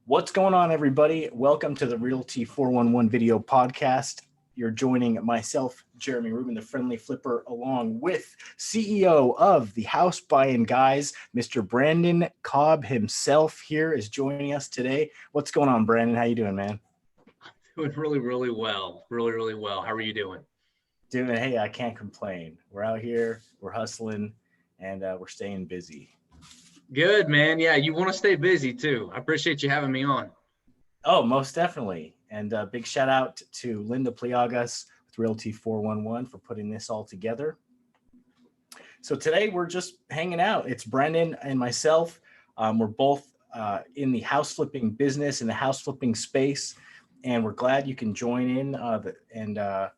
What's going on, everybody? Welcome to the Realty 411 video podcast. You're joining myself, Jeremy Rubin, the friendly flipper, along with CEO of the House Buyin Guys, Mr. Brandon Cobb himself here is joining us today. What's going on, Brandon? How you doing, man? Doing really well. Really well. How are you doing? Hey, I can't complain. We're out here, we're hustling, and we're staying busy. Good, man. Yeah, you want to stay busy too. I appreciate you having me on. Oh, most definitely. And big shout out to Linda Pliagas with Realty 411 for putting this all together. So today we're just hanging out. It's Brandon and myself. We're both in the house flipping business, in the house flipping space. And we're glad you can join in and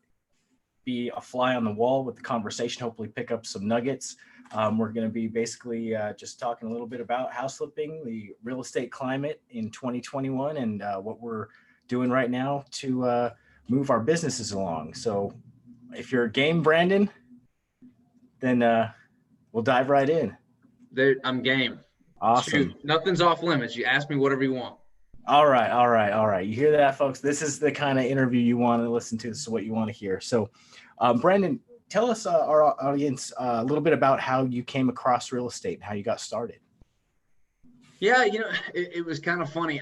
be a fly on the wall with the conversation, hopefully pick up some nuggets. We're going to be basically just talking a little bit about house flipping, the real estate climate in 2021, and what we're doing right now to move our businesses along. So if you're game, Brandon, then we'll dive right in. I'm game. Awesome. Shoot, nothing's off limits. You ask me whatever you want. All right. You hear that, folks? This is the kind of interview you want to listen to. This is what you want to hear. So, Brandon, tell us, our audience, a little bit about how you came across real estate and how you got started. Yeah, it was kind of funny.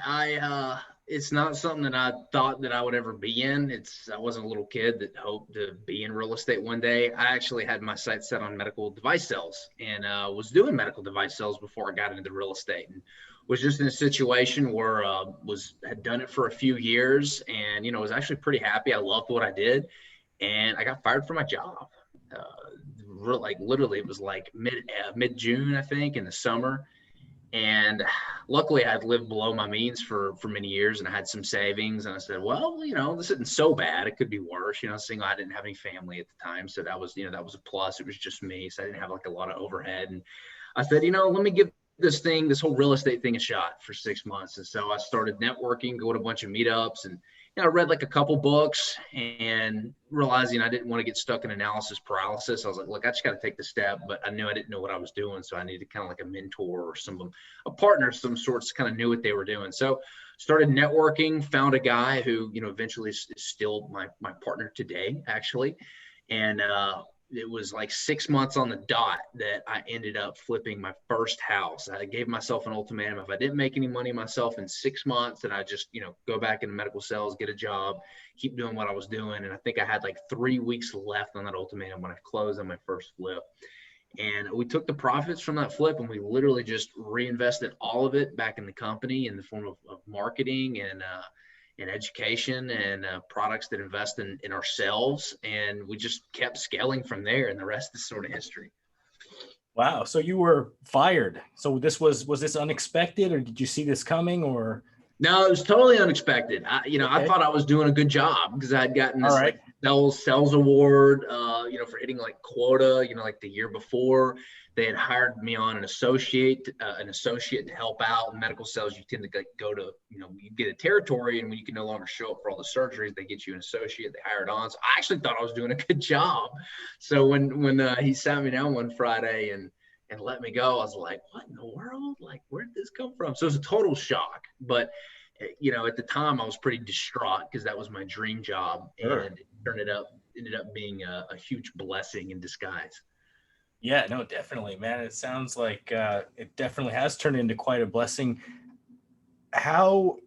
It's not something that I thought that I would ever be in. I wasn't a little kid that hoped to be in real estate one day. I actually had my sights set on medical device sales and was doing medical device sales before I got into real estate, and was just in a situation where had done it for a few years and, was actually pretty happy. I loved what I did, and I got fired from my job. Literally, it was like mid-June, I think, in the summer. And luckily I had lived below my means for many years, and I had some savings, and I said, well, this isn't so bad. It could be worse. Single, I didn't have any family at the time. So that was a plus. It was just me. So I didn't have like a lot of overhead. And I said, let me give this whole real estate thing a shot for 6 months. And so I started networking, going to a bunch of meetups, and I read like a couple books, and realizing I didn't want to get stuck in analysis paralysis. I was like, look, I just got to take the step, but I knew I didn't know what I was doing. So I needed kind of like a mentor or a partner of some sorts, kind of knew what they were doing. So started networking, found a guy who, eventually is still my partner today, actually. And, it was like 6 months on the dot that I ended up flipping my first house. I gave myself an ultimatum. If I didn't make any money myself in 6 months, then I just, go back into medical sales, get a job, keep doing what I was doing. And I think I had like 3 weeks left on that ultimatum when I closed on my first flip. And we took the profits from that flip, and we literally just reinvested all of it back in the company in the form of marketing and education and products that invest in ourselves. And we just kept scaling from there, and the rest is sort of history. Wow. So you were fired. So was this unexpected, or did you see this coming, or? No, it was totally unexpected. I thought I was doing a good job because I had gotten this like sales award, for hitting like quota, like the year before. They had hired me on an associate to help out in medical sales. You tend to go to, you get a territory, and when you can no longer show up for all the surgeries, they get you an associate. They hired on. So I actually thought I was doing a good job. So when he sat me down one Friday and let me go, I was like, what in the world? Like, where did this come from? So it was a total shock. But, at the time I was pretty distraught because that was my dream job. Sure. And it ended up being a huge blessing in disguise. Yeah, no, definitely, man. It sounds like it definitely has turned into quite a blessing. How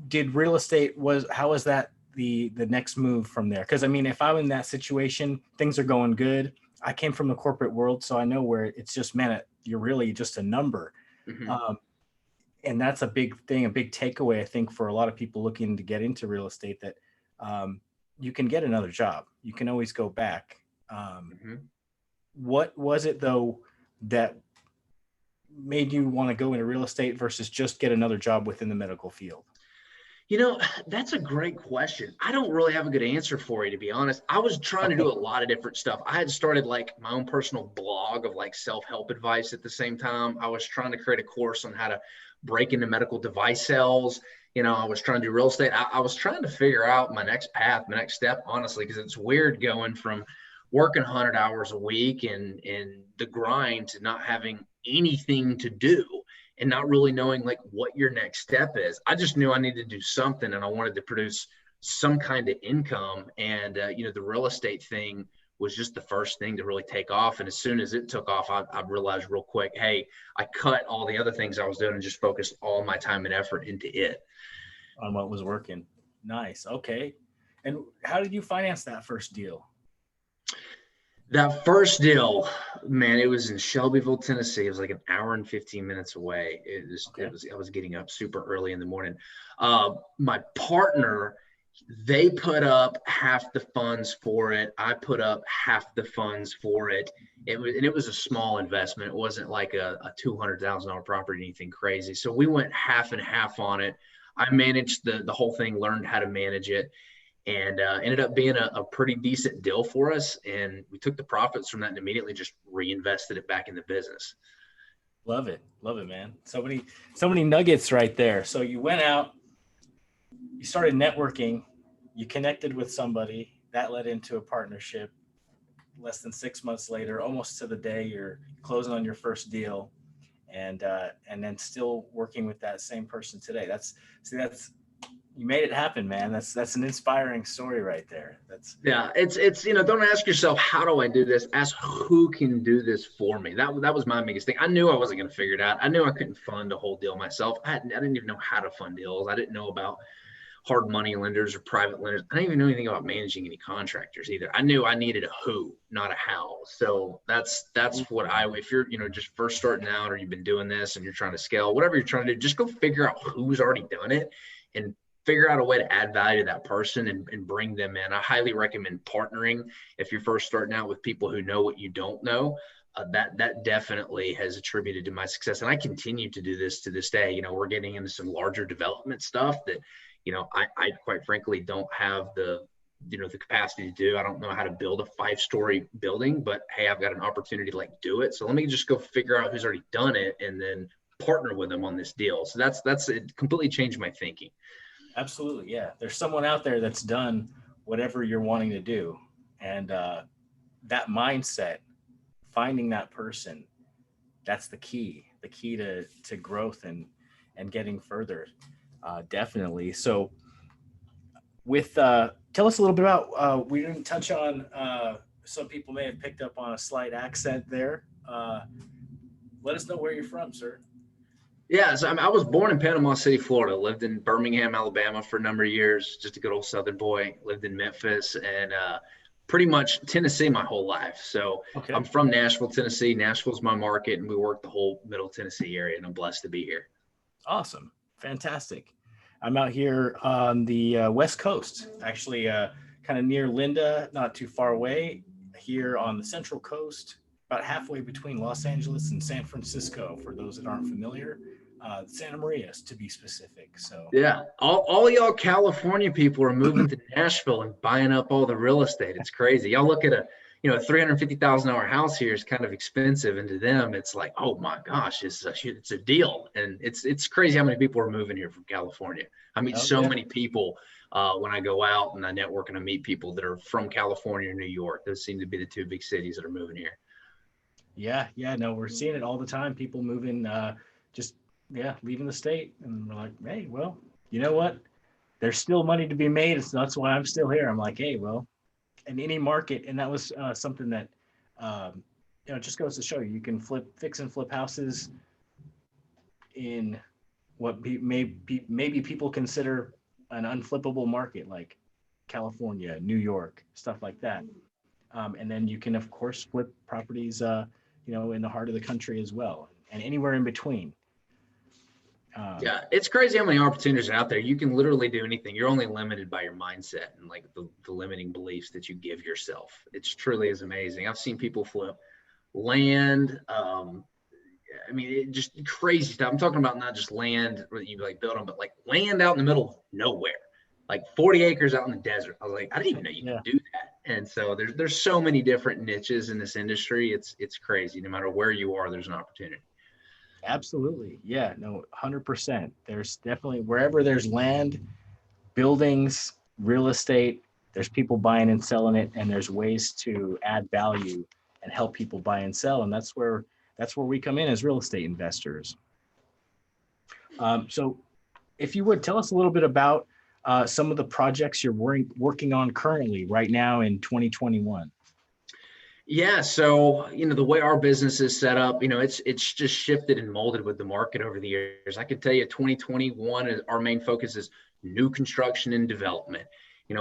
did real estate how was that the next move from there? Because I mean, if I'm in that situation, things are going good. I came from the corporate world, so I know where it's just, man, you're really just a number. Mm-hmm. And that's a big thing, a big takeaway, I think, for a lot of people looking to get into real estate, that you can get another job. You can always go back. Mm-hmm. What was it, though, that made you want to go into real estate versus just get another job within the medical field? That's a great question. I don't really have a good answer for you, to be honest. I was trying to do a lot of different stuff. I had started like my own personal blog of like self-help advice at the same time. I was trying to create a course on how to break into medical device sales. I was trying to do real estate. I was trying to figure out my next path, my next step, honestly, because it's weird going from working 100 hours a week and the grind to not having anything to do. and not really knowing like what your next step is. I just knew I needed to do something, and I wanted to produce some kind of income. And, the real estate thing was just the first thing to really take off. And as soon as it took off, I realized real quick, hey, I cut all the other things I was doing and just focused all my time and effort into it. On what was working. Nice. Okay. And how did you finance that first deal? That first deal, man, it was in Shelbyville, Tennessee. It was like an hour and 15 minutes away. I was getting up super early in the morning. My partner, they put up half the funds for it. I put up half the funds for it. It was a small investment. It wasn't like a $200,000 property, anything crazy. So we went half and half on it. I managed the whole thing, learned how to manage it, and ended up being a pretty decent deal for us. And we took the profits from that and immediately just reinvested it back in the business. Love it, man. So many nuggets right there. So you went out, you started networking, you connected with somebody that led into a partnership. Less than 6 months later, almost to the day, you're closing on your first deal, and then still working with that same person today. That's you made it happen, man. That's an inspiring story right there. It's don't ask yourself, how do I do this? Ask who can do this for me. That was my biggest thing. I knew I wasn't going to figure it out. I knew I couldn't fund a whole deal myself. I didn't even know how to fund deals. I didn't know about hard money lenders or private lenders. I didn't even know anything about managing any contractors either. I knew I needed a who, not a how. So that's what if you're, just first starting out, or you've been doing this and you're trying to scale, whatever you're trying to do, just go figure out who's already done it and figure out a way to add value to that person and bring them in. I highly recommend partnering if you're first starting out with people who know what you don't know. That definitely has attributed to my success. And I continue to do this to this day. We're getting into some larger development stuff that, I quite frankly don't have the capacity to do. I don't know how to build a 5-story building, but hey, I've got an opportunity to do it. So let me just go figure out who's already done it and then partner with them on this deal. So that's it. Completely changed my thinking. Absolutely. Yeah. There's someone out there that's done whatever you're wanting to do. And that mindset, finding that person, that's the key to growth and getting further. Definitely. So tell us a little bit about, we didn't touch on, some people may have picked up on a slight accent there. Let us know where you're from, sir. Yeah, so I was born in Panama City, Florida. Lived in Birmingham, Alabama for a number of years. Just a good old Southern boy. Lived in Memphis and pretty much Tennessee my whole life. So okay. I'm from Nashville, Tennessee. Nashville's my market, and we work the whole Middle Tennessee area, and I'm blessed to be here. Awesome. Fantastic. I'm out here on the West Coast, actually kind of near Linda, not too far away, here on the Central Coast, about halfway between Los Angeles and San Francisco, for those that aren't familiar. Santa Maria, to be specific. So yeah, all y'all California people are moving to Nashville and buying up all the real estate. It's crazy. Y'all look at a $350,000 house here is kind of expensive, and to them it's like, oh my gosh, it's a deal. And it's crazy how many people are moving here from California. I meet many people when I go out and I network and I meet people that are from California or New York. Those seem to be the two big cities that are moving here. Yeah, no, we're seeing it all the time. People moving, leaving the state, and we're like, hey, well, you know what? There's still money to be made. So that's why I'm still here. I'm like, hey, well, in any market, and that was something that just goes to show you can fix and flip houses in what maybe people consider an unflippable market, like California, New York, stuff like that. And then you can, of course, flip properties, in the heart of the country as well, and anywhere in between. Yeah, it's crazy how many opportunities are out there. You can literally do anything. You're only limited by your mindset and like the limiting beliefs that you give yourself. It's truly is amazing. I've seen people flip land. It just crazy stuff. I'm talking about not just land that you build on, but like land out in the middle of nowhere, like 40 acres out in the desert. I was like, I didn't even know you could do that. And so there's so many different niches in this industry. It's crazy. No matter where you are, there's an opportunity. Absolutely. Yeah, no, 100%. There's definitely, wherever there's land, buildings, real estate, there's people buying and selling it, and there's ways to add value and help people buy and sell. And that's where we come in as real estate investors. So if you would tell us a little bit about some of the projects you're working on currently right now in 2021. Yeah, so the way our business is set up, it's just shifted and molded with the market over the years. I could tell you 2021 is our main focus is new construction and development.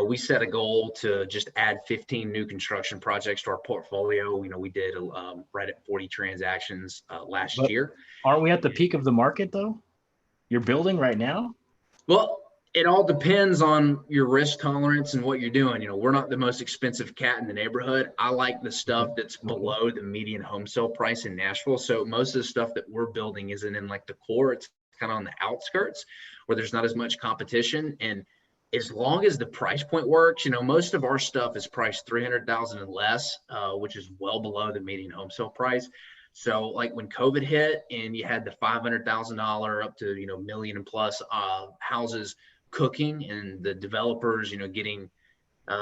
We set a goal to just add 15 new construction projects to our portfolio. We did right at 40 transactions last But year. aren't we at the peak of the market though? You're building right now? Well, it all depends on your risk tolerance and what you're doing. We're not the most expensive cat in the neighborhood. I like the stuff that's below the median home sale price in Nashville. So most of the stuff that we're building isn't in like the core. It's kind of on the outskirts where there's not as much competition. And as long as the price point works, most of our stuff is priced $300,000 and less, which is well below the median home sale price. So like when COVID hit and you had the $500,000 up to, million and plus houses cooking and the developers, getting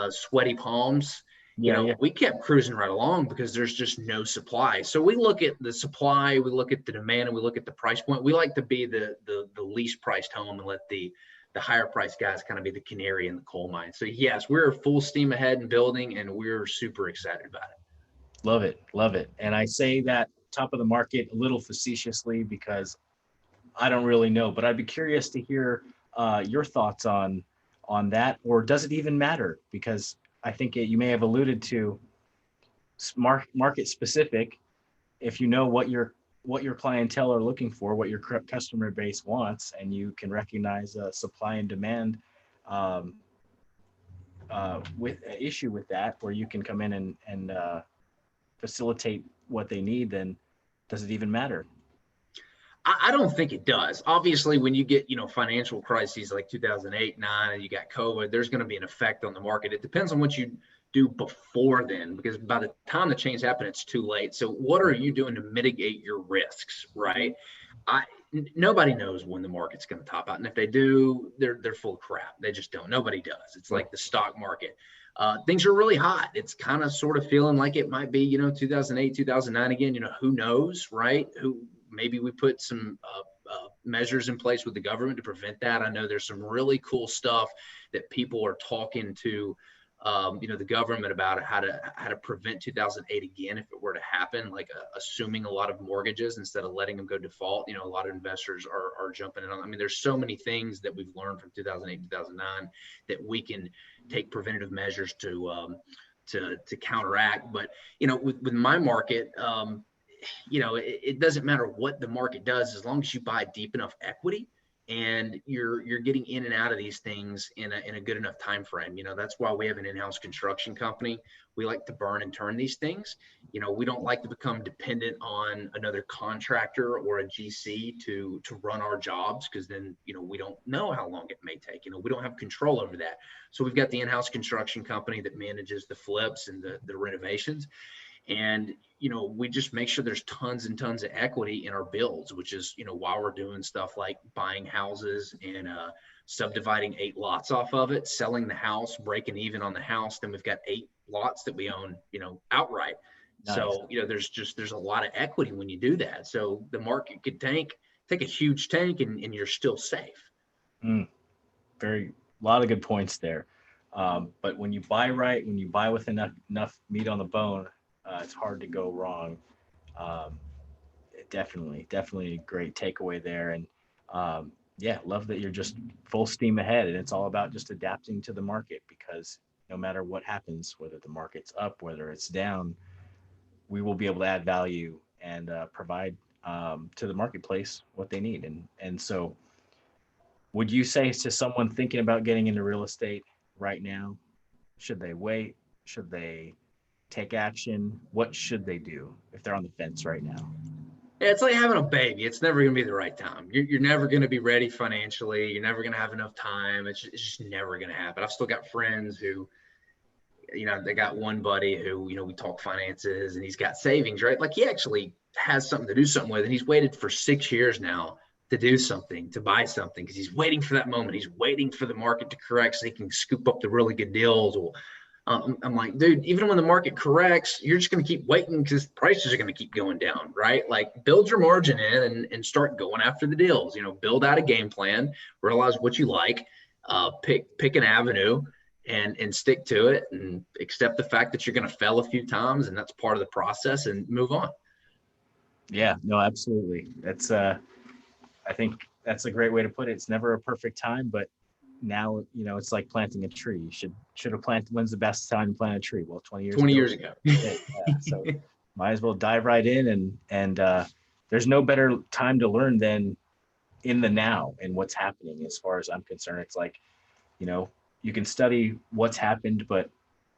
sweaty palms, we kept cruising right along because there's just no supply. So we look at the supply, we look at the demand, and we look at the price point. We like to be the least priced home and let the higher priced guys kind of be the canary in the coal mine. So yes, we're full steam ahead in building and we're super excited about it. Love it. Love it. And I say that top of the market a little facetiously because I don't really know, but I'd be curious to hear your thoughts on that, or does it even matter? Because I think you may have alluded to market specific. If you know what your clientele are looking for, what your customer base wants, and you can recognize supply and demand with an issue with that, where you can come in and facilitate what they need, then does it even matter? I don't think it does. Obviously, when you get, financial crises like 2008, 9, and you got COVID, there's going to be an effect on the market. It depends on what you do before then, because by the time the change happens, it's too late. So what are you doing to mitigate your risks, right? Nobody knows when the market's going to top out. And if they do, they're full of crap. They just don't. Nobody does. It's like the stock market. Things are really hot. It's kind of sort of feeling like it might be, 2008, 2009 again, who knows, right? Maybe we put some measures in place with the government to prevent that. I know there's some really cool stuff that people are talking to, the government about how to prevent 2008 again if it were to happen, like assuming a lot of mortgages instead of letting them go default. A lot of investors are jumping in on. I mean, there's so many things that we've learned from 2008, 2009 that we can take preventative measures to counteract. But with my market, it doesn't matter what the market does as long as you buy deep enough equity and you're getting in and out of these things in a good enough time frame. That's why we have an in-house construction company. We like to burn and turn these things. We don't like to become dependent on another contractor or a GC to run our jobs, because then we don't know how long it may take. We don't have control over that. So we've got the in-house construction company that manages the flips and the renovations. And, we just make sure there's tons and tons of equity in our builds, which is, why we're doing stuff like buying houses and subdividing 8 lots off of it, selling the house, breaking even on the house. Then we've got 8 lots that we own, outright. Nice. So, there's a lot of equity when you do that. So the market could take a huge tank and you're still safe. A lot of good points there. But when you buy right, when you buy with enough meat on the bone, it's hard to go wrong. Definitely a great takeaway there. And love that you're just full steam ahead, and it's all about just adapting to the market, because no matter what happens, whether the market's up, whether it's down, we will be able to add value and provide to the marketplace what they need. And so would you say to someone thinking about getting into real estate right now, should they wait? Should they take action? What should they do if they're on the fence right now? Yeah, it's like having a baby. It's never going to be the right time. You're never going to be ready financially. You're never going to have enough time. It's just never going to happen. I've still got friends who, they got one buddy who, we talk finances, and he's got savings, right? Like he actually has something to do something with, and he's waited for 6 years now to do something, to buy something, because he's waiting for that moment. He's waiting for the market to correct so he can scoop up the really good deals. Well, I'm like, dude, even when the market corrects, you're just going to keep waiting because prices are going to keep going down, right? Like build your margin in and start going after the deals, build out a game plan, realize what you like, pick an avenue and stick to it and accept the fact that you're going to fail a few times and that's part of the process and move on. Yeah, no, absolutely. That's I think that's a great way to put it. It's never a perfect time, but now, it's like planting a tree. You should have planted. When's the best time to plant a tree? Well, 20 years 20 ago. years ago. Yeah, so might as well dive right in and there's no better time to learn than in the now and what's happening. As far as I'm concerned, it's like, you can study what's happened, but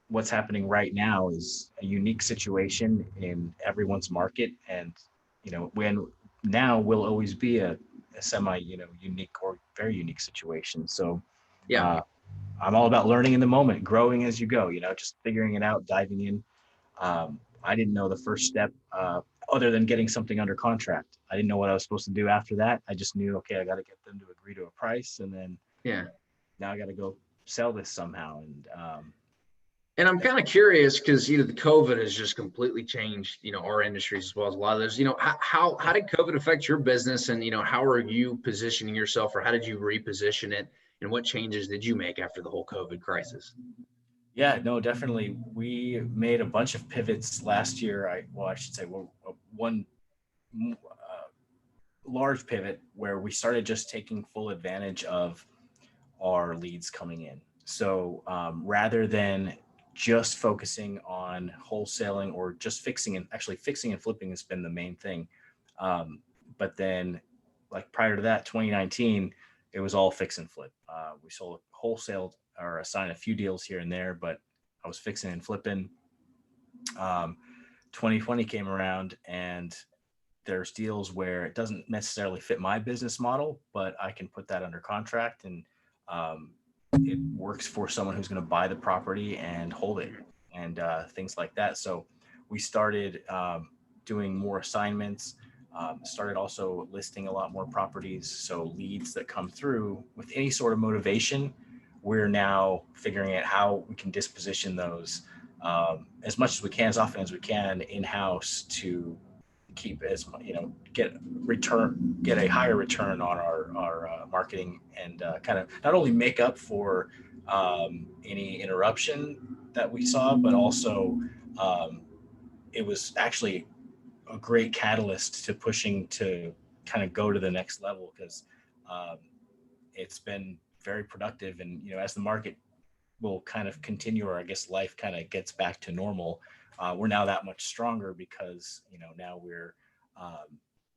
what's happening right now is a unique situation in everyone's market. And, when now will always be a semi, unique or very unique situation. So Yeah. I'm all about learning in the moment, growing as you go, just figuring it out, diving in. I didn't know the first step other than getting something under contract. I didn't know what I was supposed to do after that. I just knew, okay, I got to get them to agree to a price. And then now I got to go sell this somehow. And I'm kind of curious because the COVID has just completely changed our industries as well as a lot of those. How did COVID affect your business, and how are you positioning yourself, or how did you reposition it, and what changes did you make after the whole COVID crisis? Yeah, no, definitely. We made a bunch of pivots last year. I should say, one large pivot where we started just taking full advantage of our leads coming in. So rather than just focusing on wholesaling or just fixing and flipping has been the main thing. But then like prior to that, 2019, it was all fix and flip. We sold wholesale or assigned a few deals here and there, but I was fixing and flipping. 2020 came around and there's deals where it doesn't necessarily fit my business model, but I can put that under contract and it works for someone who's going to buy the property and hold it and things like that. So we started doing more assignments, started also listing a lot more properties. So leads that come through with any sort of motivation, we're now figuring out how we can disposition those as much as we can, as often as we can in-house to keep get a higher return on our marketing and kind of not only make up for any interruption that we saw, but also it was actually a great catalyst to pushing to kind of go to the next level because it's been very productive. And as the market will kind of continue, or I guess life kind of gets back to normal, we're now that much stronger because now we're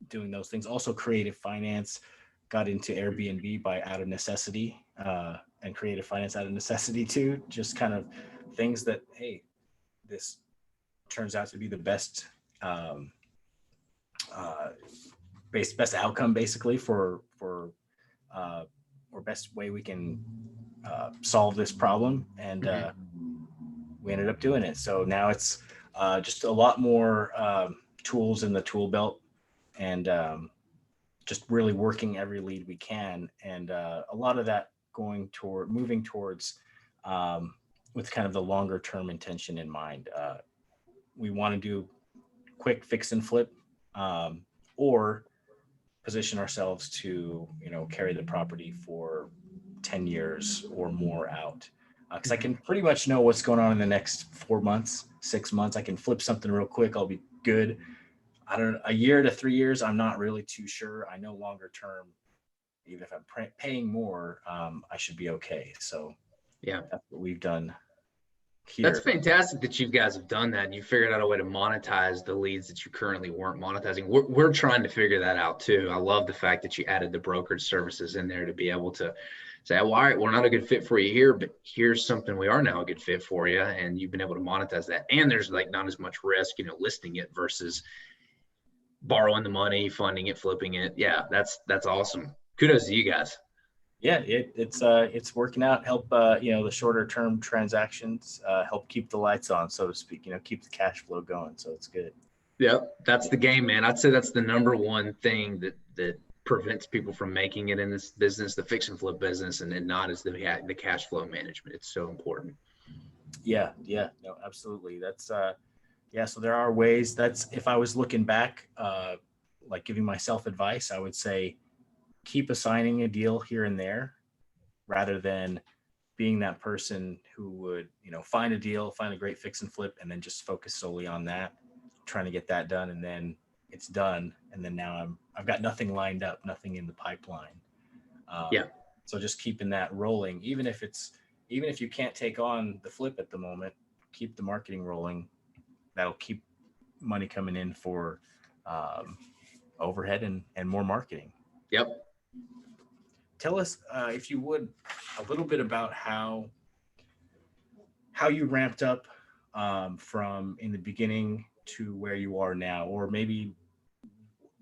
doing those things. Also, creative finance got into Airbnb out of necessity, and creative finance out of necessity too. Just kind of things that, hey, this turns out to be the best best outcome basically for or best way we can solve this problem, and we ended up doing it. So now it's just a lot more tools in the tool belt, and just really working every lead we can, and a lot of that moving towards with kind of the longer term intention in mind. We want to do quick fix and flip, or position ourselves to carry the property for 10 years or more out, because I can pretty much know what's going on in the next 4 months, 6 months. I can flip something real quick, I'll be good. I don't know, a year to 3 years, I'm not really too sure. I know longer term, even if I'm paying more, I should be okay. So yeah, that's what we've done here. That's fantastic that you guys have done that and you figured out a way to monetize the leads that you currently weren't monetizing. We're trying to figure that out too. I love the fact that you added the brokerage services in there to be able to say, well, all right, we're not a good fit for you here, but here's something we are now a good fit for you. And you've been able to monetize that. And there's like not as much risk, listing it versus borrowing the money, funding it, flipping it. Yeah, that's awesome. Kudos to you guys. Yeah, it's working out. Help the shorter term transactions help keep the lights on, so to speak. Keep the cash flow going. So it's good. Yeah, that's the game, man. I'd say that's the number one thing that prevents people from making it in this business, the fix and flip business, and then not is the cash flow management. It's so important. Yeah, yeah, no, absolutely. That's yeah, so there are ways. That's if I was looking back, like giving myself advice, I would say keep assigning a deal here and there rather than being that person who would, find a deal, find a great fix and flip, and then just focus solely on that, trying to get that done, and then it's done, and then now I've got nothing lined up, nothing in the pipeline. Yeah. So just keeping that rolling, even if you can't take on the flip at the moment, keep the marketing rolling. That'll keep money coming in for um, overhead and more marketing. Yep. Tell us, if you would, a little bit about how you ramped up from in the beginning to where you are now, or maybe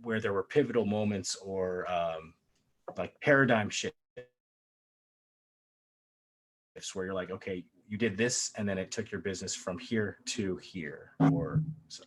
where there were pivotal moments or like paradigm shifts where you're like, okay, you did this and then it took your business from here to here, or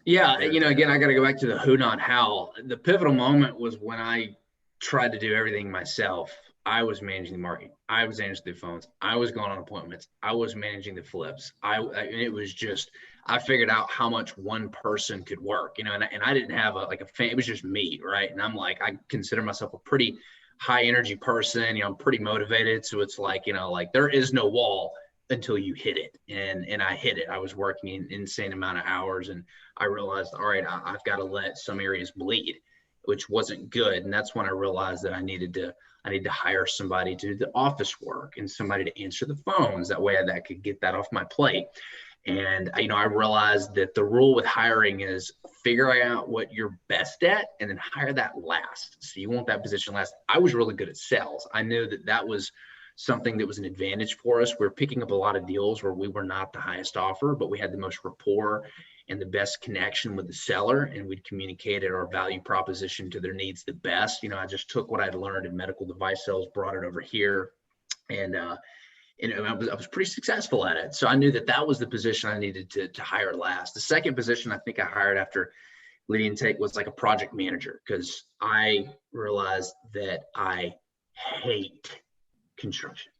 Yeah. there. Again, I got to go back to the who, not how. The pivotal moment was when I tried to do everything myself. I was managing the marketing. I was answering the phones. I was going on appointments. I was managing the flips. It was just, I figured out how much one person could work, and I didn't have a fan. It was just me. Right. And I'm like, I consider myself a pretty high energy person. I'm pretty motivated. So it's like, there is no wall until you hit it. And I hit it. I was working an insane amount of hours, and I realized, all right, I've got to let some areas bleed, which wasn't good. And that's when I realized that I need to hire somebody to do the office work and somebody to answer the phones. That way I could get that off my plate. And, I realized that the rule with hiring is figure out what you're best at and then hire that last. So you want that position last. I was really good at sales. I knew that was something that was an advantage for us. We were picking up a lot of deals where we were not the highest offer, but we had the most rapport and the best connection with the seller, and we'd communicated our value proposition to their needs the best. I just took what I'd learned in medical device sales, brought it over here, and I was pretty successful at it. So I knew that was the position I needed to hire last. The second position I think I hired after lead intake was like a project manager, because I realized that I hate construction.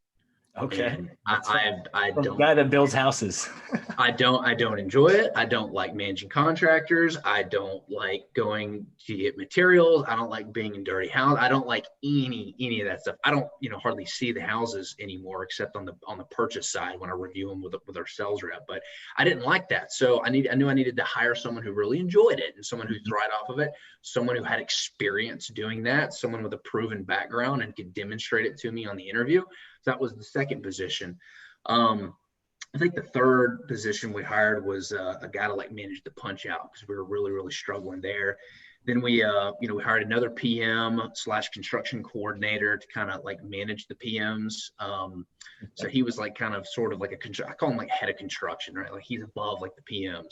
Okay. And I From the don't guy that builds houses. I don't enjoy it. I don't like managing contractors. I don't like going to get materials. I don't like being in dirty house. I don't like any of that stuff. I don't, hardly see the houses anymore except on the purchase side when I review them with our sales rep. But I didn't like that. So I knew I needed to hire someone who really enjoyed it and someone who thrived off of it, someone who had experience doing that, someone with a proven background and could demonstrate it to me on the interview. So that was the second position. I think the third position we hired was a guy to manage the punch out, because we were really, really struggling there. Then we hired another PM / construction coordinator to kind of manage the PMs. So he was kind of sort of I call him head of construction, right? He's above the PMs.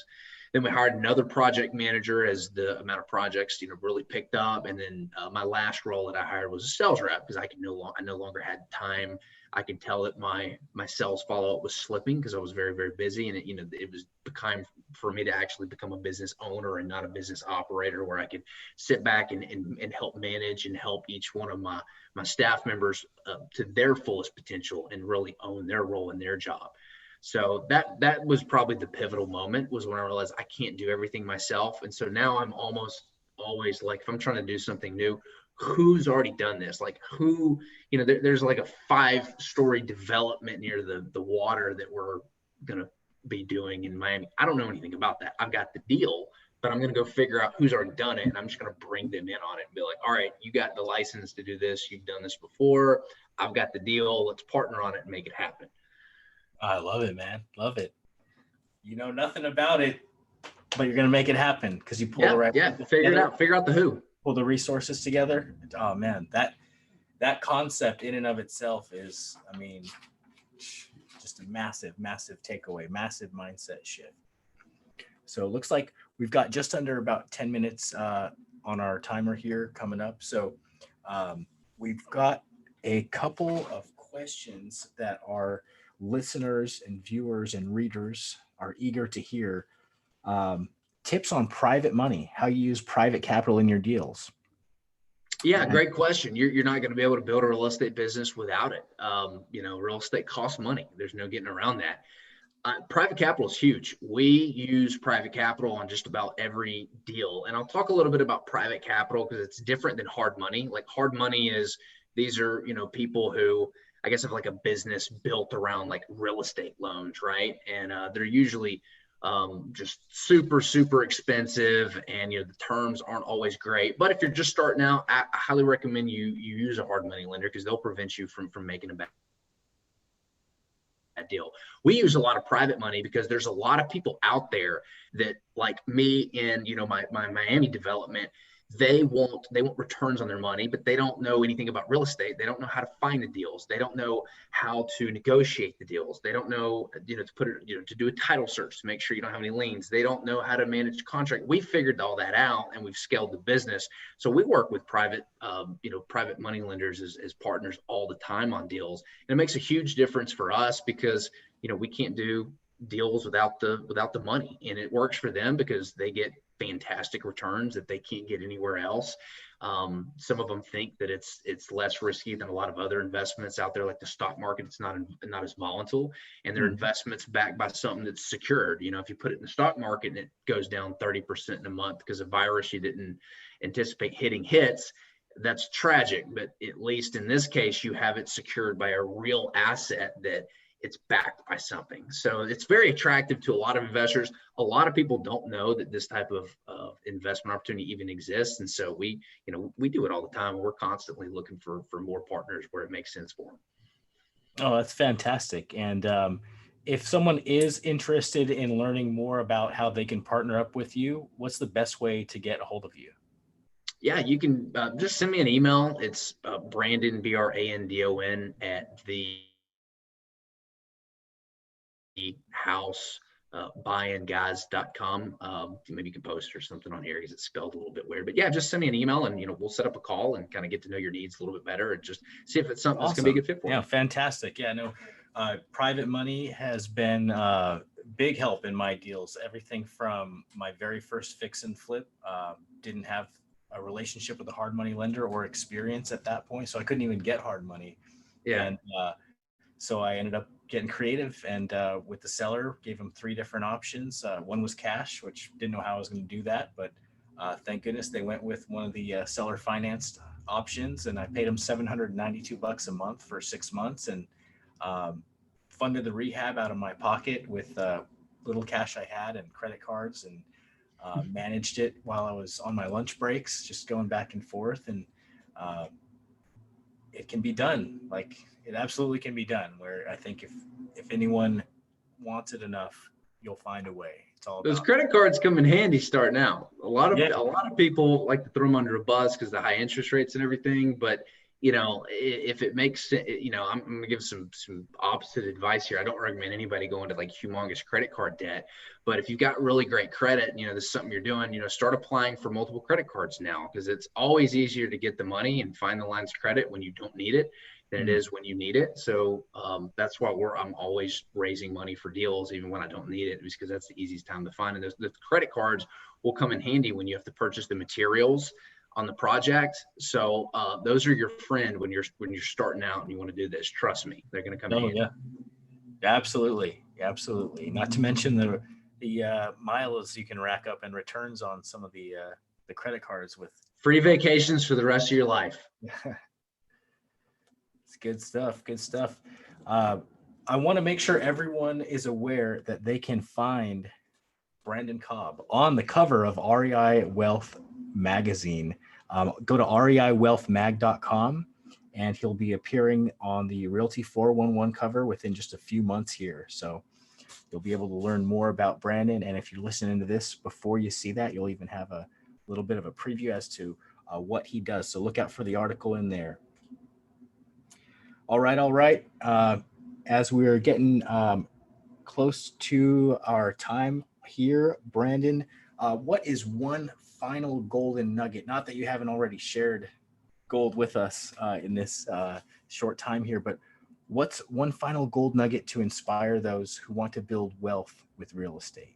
Then we hired another project manager as the amount of projects, really picked up. And then my last role that I hired was a sales rep, because I no longer had time. I could tell that my sales follow-up was slipping because I was very, very busy, and it was become for me to actually become a business owner and not a business operator, where I could sit back and help manage and help each one of my staff members to their fullest potential and really own their role in their job. So that was probably the pivotal moment, was when I realized I can't do everything myself. And so now I'm almost always if I'm trying to do something new, who's already done this? Who, there's a 5-story development near the water that we're going to be doing in Miami. I don't know anything about that. I've got the deal, but I'm going to go figure out who's already done it. And I'm just going to bring them in on it and be like, all right, you got the license to do this. You've done this before. I've got the deal. Let's partner on it and make it happen. I love it, man. Love it. You know nothing about it, but you're going to make it happen because you pull the right. Yeah. Figure it out. Figure out the who. Pull the resources together. Oh man, that concept in and of itself is, just a massive, massive takeaway, massive mindset shift. So it looks like we've got just under about 10 minutes on our timer here coming up. So we've got a couple of questions that our listeners and viewers and readers are eager to hear. Tips on private money, how you use private capital in your deals. Yeah, great question. You're not going to be able to build a real estate business without it. Real estate costs money. There's no getting around that. Private capital is huge. We use private capital on just about every deal. And I'll talk a little bit about private capital because it's different than hard money. Like hard money is, these are, people who I guess have like a business built around like real estate loans, right? And they're usually just super, super expensive, and the terms aren't always great. But if you're just starting out, I highly recommend you use a hard money lender because they'll prevent you from making a bad deal. We use a lot of private money because there's a lot of people out there that, like me and my Miami development, they want returns on their money, but they don't know anything about real estate. They don't know how to find the deals. They don't know how to negotiate the deals. They don't know, to put it, to do a title search to make sure you don't have any liens. They don't know how to manage contract. We figured all that out and we've scaled the business. So we work with private money lenders as partners all the time on deals. And it makes a huge difference for us because, we can't do deals without the money, and it works for them because they get fantastic returns that they can't get anywhere else. Some of them think that it's less risky than a lot of other investments out there, like the stock market. It's not as volatile, and their investments backed by something that's secured. If you put it in the stock market and it goes down 30% in a month because a virus you didn't anticipate hits, that's tragic. But at least in this case, you have it secured by a real asset that it's backed by something. So it's very attractive to a lot of investors. A lot of people don't know that this type of investment opportunity even exists. And so we do it all the time. We're constantly looking for more partners where it makes sense for them. Oh, that's fantastic. And if someone is interested in learning more about how they can partner up with you, what's the best way to get a hold of you? Yeah, you can just send me an email. It's Brandon, Brandon, at the House Buyin Guys.com. Maybe you can post or something on here because it's spelled a little bit weird. But yeah, just send me an email and we'll set up a call and kind of get to know your needs a little bit better and just see if it's something that's going to be a good fit for you. Yeah, fantastic. Yeah, no, private money has been big help in my deals. Everything from my very first fix and flip, didn't have a relationship with a hard money lender or experience at that point, so I couldn't even get hard money. Yeah. And so I ended up getting creative and with the seller, gave him 3 different options. One was cash, which didn't know how I was going to do that, but thank goodness they went with one of the seller financed options, and I paid them $792 a month for 6 months, and funded the rehab out of my pocket with little cash I had and credit cards, and managed it while I was on my lunch breaks, just going back and forth. And it can be done. Like, it absolutely can be done, where I think if anyone wants it enough, you'll find a way. It's all about those credit cards come in handy starting out. A lot of people like to throw them under a bus because of the high interest rates and everything. But if it makes sense, I'm going to give some opposite advice here. I don't recommend anybody going to like humongous credit card debt. But if you've got really great credit, this is something you're doing, start applying for multiple credit cards now, because it's always easier to get the money and find the lines of credit when you don't need it than it is when you need it. So that's why I'm always raising money for deals, even when I don't need it, because that's the easiest time to find. And the credit cards will come in handy when you have to purchase the materials on the project. So those are your friend when you're starting out and you want to do this. Trust me, they're going to come in handy. Yeah, absolutely. Not to mention the miles you can rack up and returns on some of the credit cards with free vacations for the rest of your life. It's good stuff. I want to make sure everyone is aware that they can find Brandon Cobb on the cover of REI Wealth magazine. Go to reiwealthmag.com and he'll be appearing on the Realty 411 cover within just a few months here. So you'll be able to learn more about Brandon. And if you're listening to this before you see that, you'll even have a little bit of a preview as to what he does. So look out for the article in there. All right. As we're getting close to our time here, Brandon, what is one final golden nugget? Not that you haven't already shared gold with us in this short time here, but what's one final gold nugget to inspire those who want to build wealth with real estate?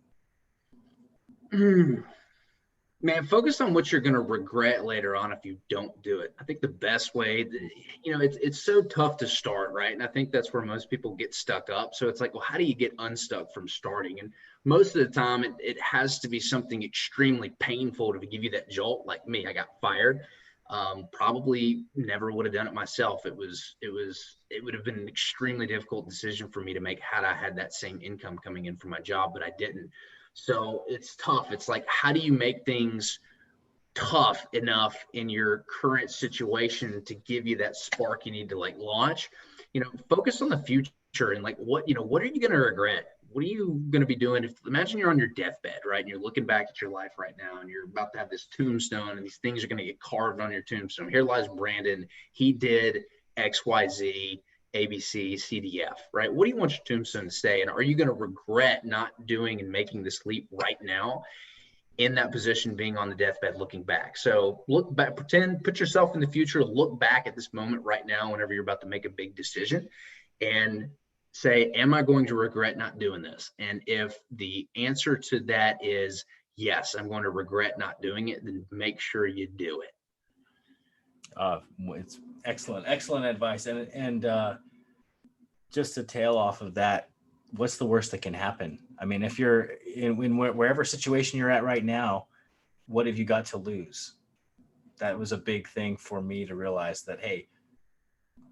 Man, focus on what you're going to regret later on if you don't do it. I think the best way, it's so tough to start, right? And I think that's where most people get stuck up. So it's like, well, how do you get unstuck from starting? And most of the time, it has to be something extremely painful to give you that jolt. Like me, I got fired. Probably never would have done it myself. It would have been an extremely difficult decision for me to make had I had that same income coming in from my job, but I didn't. So it's tough. It's like, how do you make things tough enough in your current situation to give you that spark you need to like launch? Focus on the future and like what are you going to regret? What are you going to be doing? Imagine you're on your deathbed, right? And you're looking back at your life right now and you're about to have this tombstone and these things are going to get carved on your tombstone. Here lies Brandon. He did XYZ. ABC, CDF, right? What do you want your tombstone to say? And are you going to regret not doing and making this leap right now in that position, being on the deathbed, looking back? So look back, put yourself in the future, look back at this moment right now, whenever you're about to make a big decision and say, am I going to regret not doing this? And if the answer to that is yes, I'm going to regret not doing it, then make sure you do it. It's excellent advice. And just to tail off of that, what's the worst that can happen? I mean, if you're in wherever situation you're at right now, what have you got to lose? That was a big thing for me to realize that, hey,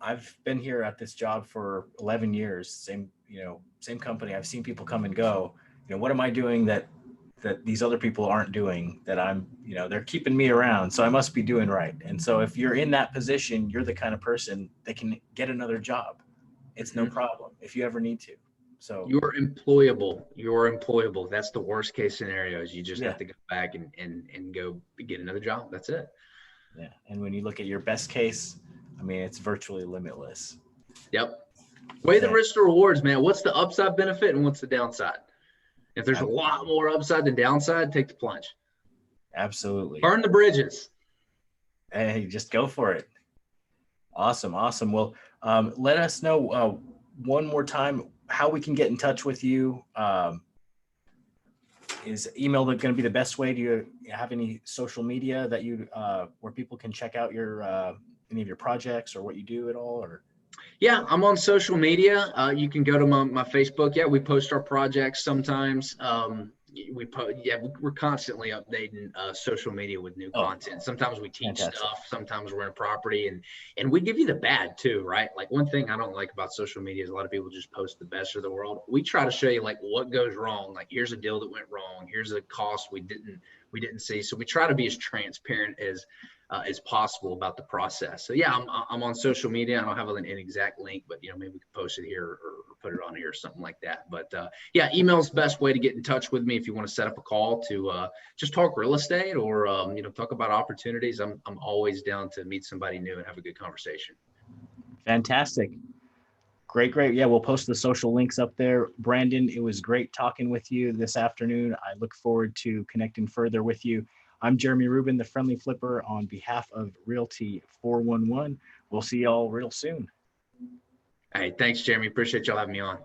I've been here at this job for 11 years, same company. I've seen people come and go. What am I doing that these other people aren't doing, that I'm, they're keeping me around, so I must be doing right. And so if you're in that position, you're the kind of person that can get another job. It's no problem if you ever need to. So you're employable. That's the worst case scenario, is you just have to go back and go get another job. That's it. Yeah. And when you look at your best case, I mean, it's virtually limitless. Yep. Weigh the risk to rewards, man. What's the upside benefit and what's the downside? If there's a lot more upside than downside, take the plunge. Absolutely. Burn the bridges. Hey, just go for it. Awesome. Well, let us know one more time how we can get in touch with you. Is email going to be the best way? Do you have any social media that you where people can check out your any of your projects or what you do at all? Or yeah, I'm on social media. You can go to my Facebook. Yeah, we post our projects sometimes. We're constantly updating social media with new content. Sometimes we teach stuff, sometimes we're in property, and we give you the bad too, right? Like, one thing I don't like about social media is a lot of people just post the best of the world. We try to show you like what goes wrong. Like, here's a deal that went wrong. Here's a cost we didn't see. So we try to be as transparent as possible about the process. So yeah, I'm on social media. I don't have an exact link, but maybe we can post it here or put it on here or something like that. But yeah, email is the best way to get in touch with me if you want to set up a call to just talk real estate or talk about opportunities. I'm always down to meet somebody new and have a good conversation. Fantastic. Great. Yeah, we'll post the social links up there. Brandon, it was great talking with you this afternoon. I look forward to connecting further with you. I'm Jeremy Rubin, the Friendly Flipper, on behalf of Realty 411. We'll see y'all real soon. Hey, thanks, Jeremy. Appreciate y'all having me on.